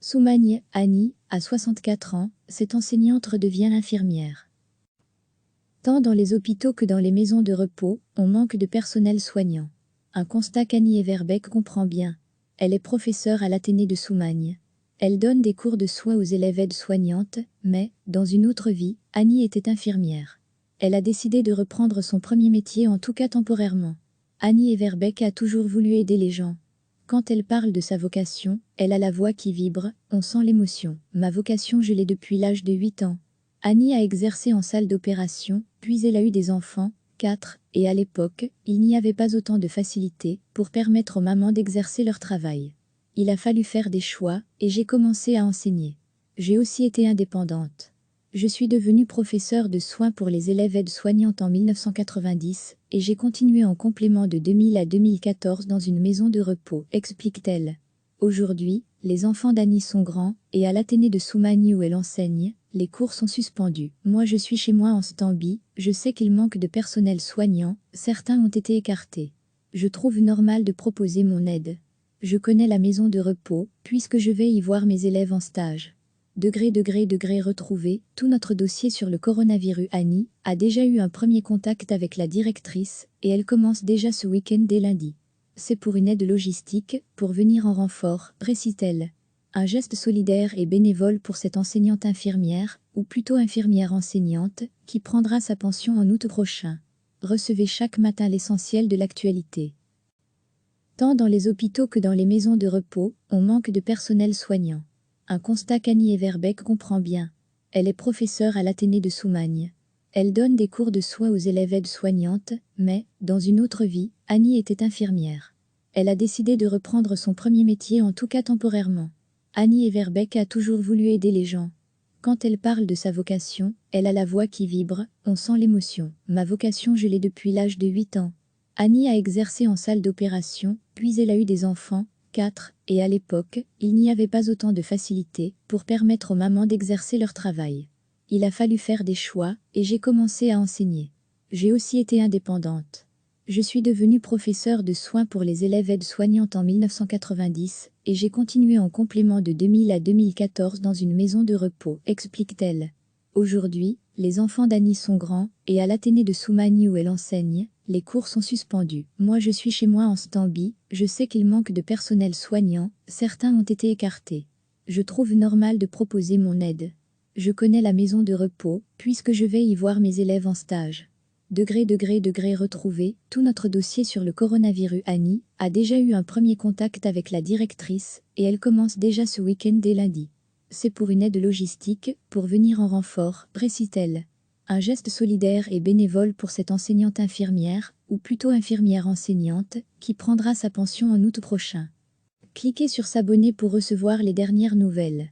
Soumagne, Annie, à 64 ans, cette enseignante redevient infirmière. Tant dans les hôpitaux que dans les maisons de repos, on manque de personnel soignant. Un constat qu'Annie Everbeck comprend bien. Elle est professeure à l'Athénée de Soumagne. Elle donne des cours de soins aux élèves aides-soignantes, mais, dans une autre vie, Annie était infirmière. Elle a décidé de reprendre son premier métier, en tout cas temporairement. Annie Everbeck a toujours voulu aider les gens. Quand elle parle de sa vocation, elle a la voix qui vibre, on sent l'émotion. Ma vocation, je l'ai depuis l'âge de 8 ans. Annie a exercé en salle d'opération, puis elle a eu des enfants, 4, et à l'époque, il n'y avait pas autant de facilité pour permettre aux mamans d'exercer leur travail. Il a fallu faire des choix, et j'ai commencé à enseigner. J'ai aussi été indépendante. Je suis devenue professeure de soins pour les élèves aides-soignantes en 1990, et j'ai continué en complément de 2000 à 2014 dans une maison de repos, explique-t-elle. Aujourd'hui, les enfants d'Annie sont grands, et à l'Athénée de Soumagne où elle enseigne, les cours sont suspendus. Moi je suis chez moi en stand-by, je sais qu'il manque de personnel soignant, certains ont été écartés. Je trouve normal de proposer mon aide. Je connais la maison de repos, puisque je vais y voir mes élèves en stage. Degré retrouvé, tout notre dossier sur le coronavirus. Annie a déjà eu un premier contact avec la directrice, et elle commence déjà ce week-end dès lundi. C'est pour une aide logistique, pour venir en renfort, précise-t-elle. Un geste solidaire et bénévole pour cette enseignante infirmière, ou plutôt infirmière enseignante, qui prendra sa pension en août prochain. Recevez chaque matin l'essentiel de l'actualité. Tant dans les hôpitaux que dans les maisons de repos, on manque de personnel soignant. Un constat qu'Annie Everbeck comprend bien. Elle est professeure à l'Athénée de Soumagne. Elle donne des cours de soins aux élèves aides-soignantes, mais, dans une autre vie, Annie était infirmière. Elle a décidé de reprendre son premier métier, en tout cas temporairement. Annie Everbeck a toujours voulu aider les gens. Quand elle parle de sa vocation, elle a la voix qui vibre, on sent l'émotion. Ma vocation, je l'ai depuis l'âge de 8 ans. Annie a exercé en salle d'opération, puis elle a eu des enfants, 4, et à l'époque, il n'y avait pas autant de facilité pour permettre aux mamans d'exercer leur travail. Il a fallu faire des choix, et j'ai commencé à enseigner. J'ai aussi été indépendante. Je suis devenue professeure de soins pour les élèves aides-soignantes en 1990, et j'ai continué en complément de 2000 à 2014 dans une maison de repos, explique-t-elle. Aujourd'hui, les enfants d'Annie sont grands, et à l'Athénée de Soumagne où elle enseigne, les cours sont suspendus. Moi je suis chez moi en stand-by, je sais qu'il manque de personnel soignant, certains ont été écartés. Je trouve normal de proposer mon aide. Je connais la maison de repos, puisque je vais y voir mes élèves en stage. Degré retrouvé, tout notre dossier sur le coronavirus. Annie a déjà eu un premier contact avec la directrice, et elle commence déjà ce week-end dès lundi. C'est pour une aide logistique, pour venir en renfort, précise-t-elle. Un geste solidaire et bénévole pour cette enseignante infirmière, ou plutôt infirmière enseignante, qui prendra sa pension en août prochain. Cliquez sur s'abonner pour recevoir les dernières nouvelles.